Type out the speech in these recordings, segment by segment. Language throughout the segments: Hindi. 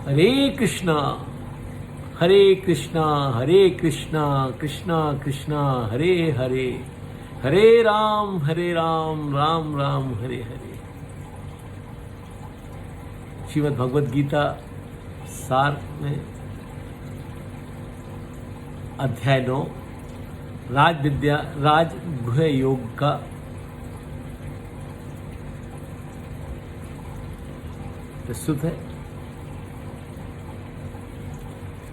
हरे कृष्णा हरे कृष्णा हरे कृष्णा कृष्णा कृष्णा हरे हरे, हरे राम राम राम हरे हरे। श्रीमद् भगवद गीता सार में अध्याय 9 राजगुह योग का प्रस्तुत है।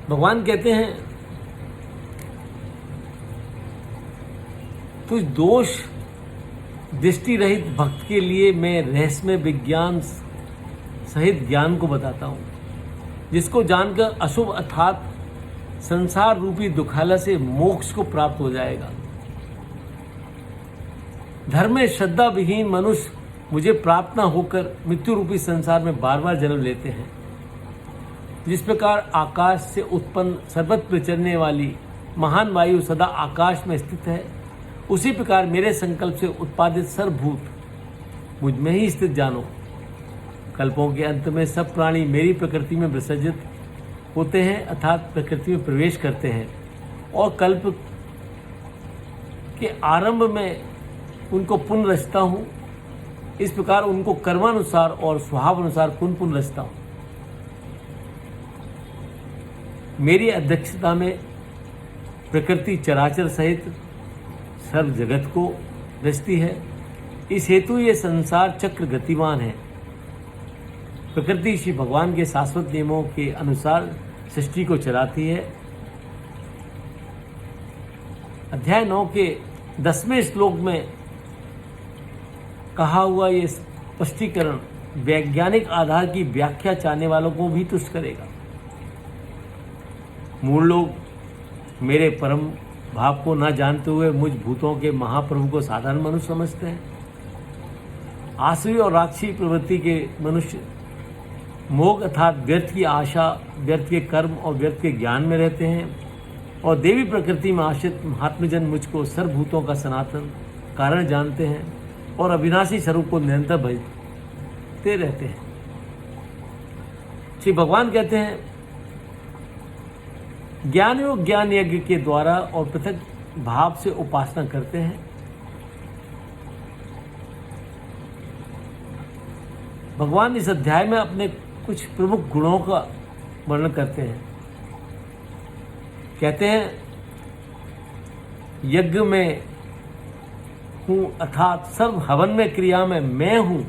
भगवान कहते हैं, तुझ दोष दृष्टि रहित भक्त के लिए मैं रहस्यमय विज्ञान सहित ज्ञान को बताता हूं, जिसको जानकर अशुभ अर्थात संसार रूपी दुखालय से मोक्ष को प्राप्त हो जाएगा। धर्म में श्रद्धा विहीन मनुष्य मुझे प्राप्त न होकर मृत्यु रूपी संसार में बार बार जन्म लेते हैं। जिस प्रकार आकाश से उत्पन्न सर्वत्र विचरने वाली महान वायु सदा आकाश में स्थित है, उसी प्रकार मेरे संकल्प से उत्पादित सर्वभूत मुझ में ही स्थित जानो। कल्पों के अंत में सब प्राणी मेरी प्रकृति में विसर्जित होते हैं, अर्थात प्रकृति में प्रवेश करते हैं, और कल्प के आरंभ में उनको पुनः रचता हूँ। इस प्रकार उनको कर्मानुसार और स्वभाव अनुसार पुनः रचता हूँ। मेरी अध्यक्षता में प्रकृति चराचर सहित सर्व जगत को रचती है। इस हेतु ये संसार चक्र गतिमान है। प्रकृति श्री भगवान के शाश्वत नियमों के अनुसार सृष्टि को चलाती है। अध्याय 9 के 10वें श्लोक में कहा हुआ ये स्पष्टीकरण वैज्ञानिक आधार की व्याख्या चाहने वालों को भी तुष्ट करेगा। मूल लोग मेरे परम भाव को न जानते हुए मुझ भूतों के महाप्रभु को साधारण मनुष्य समझते हैं। आसुरी और राक्षसी प्रवृत्ति के मनुष्य मोह अर्थात व्यर्थ की आशा, व्यर्थ के कर्म और व्यर्थ के ज्ञान में रहते हैं, और देवी प्रकृति में आश्रित महात्मजन मुझको सर्वभूतों का सनातन कारण जानते हैं और अविनाशी स्वरूप को निरंतर भजते रहते हैं। श्री भगवान कहते हैं, ज्ञानियों ज्ञान यज्ञ के द्वारा और पृथक भाव से उपासना करते हैं। भगवान इस अध्याय में अपने कुछ प्रमुख गुणों का वर्णन करते हैं। कहते हैं, यज्ञ में हूं अर्थात सर्व हवन में क्रिया में मैं हूं।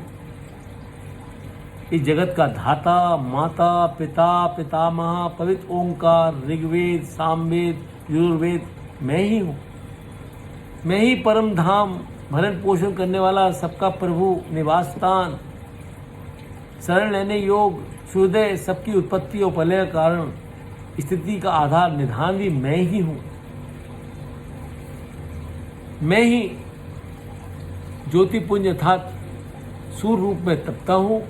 इस जगत का धाता, माता, पिता, पितामह, पवित्र ओंकार, ऋग्वेद, सामवेद, यजुर्वेद मैं ही हूँ। मैं ही परम धाम, भरण पोषण करने वाला, सबका प्रभु, निवास स्थान, शरण लेने योग, सूर्योदय, सबकी उत्पत्ति और प्रलय का कारण, स्थिति का आधार, निधान भी मैं ही हूँ। मैं ही ज्योतिपुंज अर्थात सूर्य रूप में तपता हूँ,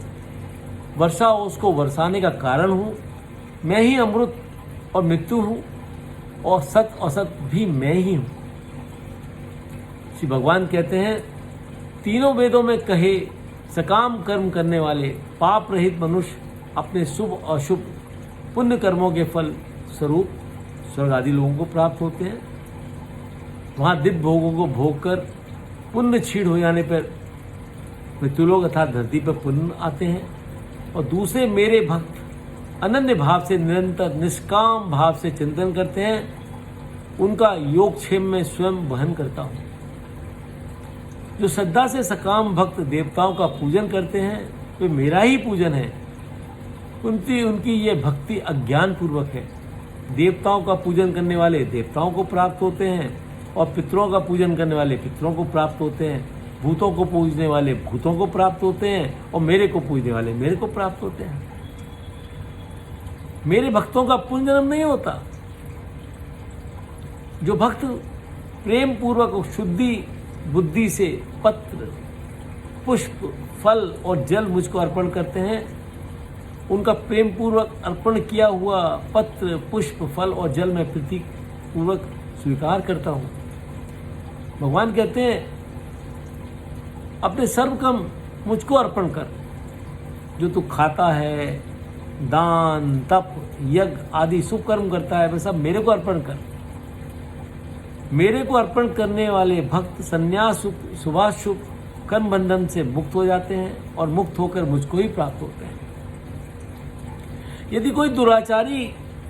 वर्षा उसको बरसाने का कारण हूँ। मैं ही अमृत और मृत्यु हूँ, और सत असत भी मैं ही हूँ। श्री भगवान कहते हैं, तीनों वेदों में कहे सकाम कर्म करने वाले पाप रहित मनुष्य अपने शुभ और अशुभ पुण्य कर्मों के फल स्वरूप स्वर्ग आदि लोगों को प्राप्त होते हैं। वहाँ दिव्य भोगों को भोग कर पुण्य क्षीण हो जाने पर मृत्युलोक अर्थात धरती पर पुण्य आते हैं, और दूसरे मेरे भक्त अनन्य भाव से निरंतर निष्काम भाव से चिंतन करते हैं। उनका योगक्षेम में स्वयं वहन करता हूँ। जो श्रद्धा से सकाम भक्त देवताओं का पूजन करते हैं, वे मेरा ही पूजन है। उनकी ये भक्ति अज्ञान पूर्वक है। देवताओं का पूजन करने वाले देवताओं को प्राप्त होते हैं, और पितरों का पूजन करने वाले पितरों को प्राप्त होते हैं। भूतों को पूजने वाले भूतों को प्राप्त होते हैं, और मेरे को पूजने वाले मेरे को प्राप्त होते हैं। मेरे भक्तों का पुनर्जन्म नहीं होता। जो भक्त प्रेम पूर्वक शुद्धि बुद्धि से पत्र, पुष्प, फल और जल मुझको अर्पण करते हैं, उनका प्रेम पूर्वक अर्पण किया हुआ पत्र, पुष्प, फल और जल में प्रीति पूर्वक स्वीकार करता हूँ। भगवान कहते हैं, अपने सर्व कर्म मुझको अर्पण कर। जो तू खाता है, दान, तप, यज्ञ आदि शुभ कर्म करता है, वह सब मेरे को अर्पण कर। मेरे को अर्पण करने वाले भक्त संन्यास शुभाशुभ कर्म बंधन से मुक्त हो जाते हैं और मुक्त होकर मुझको ही प्राप्त होते हैं। यदि कोई दुराचारी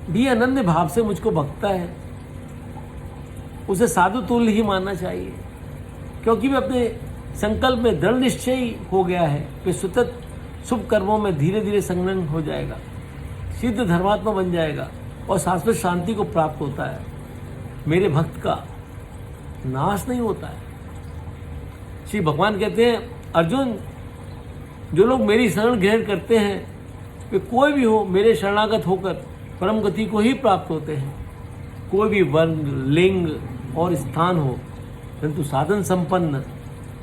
भी अनन्य भाव से मुझको भक्ता है, उसे साधु तुल्य ही मानना चाहिए, क्योंकि वह अपने संकल्प में दृढ़ निश्चयी हो गया है। वे सतत शुभ कर्मों में धीरे धीरे संलग्न हो जाएगा, सिद्ध धर्मात्मा बन जाएगा और शाश्वत शांति को प्राप्त होता है। मेरे भक्त का नाश नहीं होता है। श्री भगवान कहते हैं, अर्जुन, जो लोग मेरी शरण ग्रहण करते हैं वे कोई भी हो, मेरे शरणागत होकर परम गति को ही प्राप्त होते हैं। कोई भी वर्ण, लिंग और स्थान हो, परंतु साधन संपन्न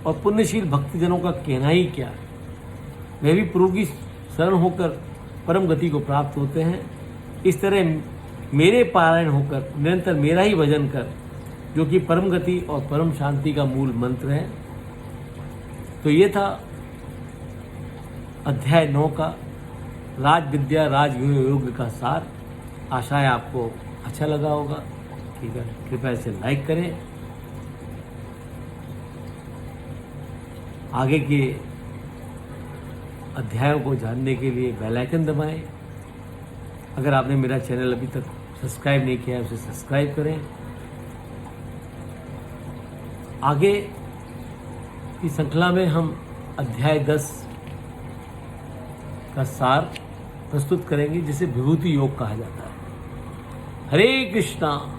और पुण्यशील भक्तजनों का कहना ही क्या, वे भी प्रभु की शरण होकर परम गति को प्राप्त होते हैं। इस तरह मेरे पारायण होकर निरंतर मेरा ही भजन कर, जो कि परम गति और परम शांति का मूल मंत्र है। तो ये था अध्याय 9 का राज विद्या राजयोग का सार। आशा है आपको अच्छा लगा होगा। ठीक है, कृपया इसे लाइक करें। आगे के अध्यायों को जानने के लिए बेल आइकन दबाएं। अगर आपने मेरा चैनल अभी तक सब्सक्राइब नहीं किया है, उसे सब्सक्राइब करें। आगे की श्रृंखला में हम अध्याय 10 का सार प्रस्तुत करेंगे, जिसे विभूति योग कहा जाता है। हरे कृष्णा।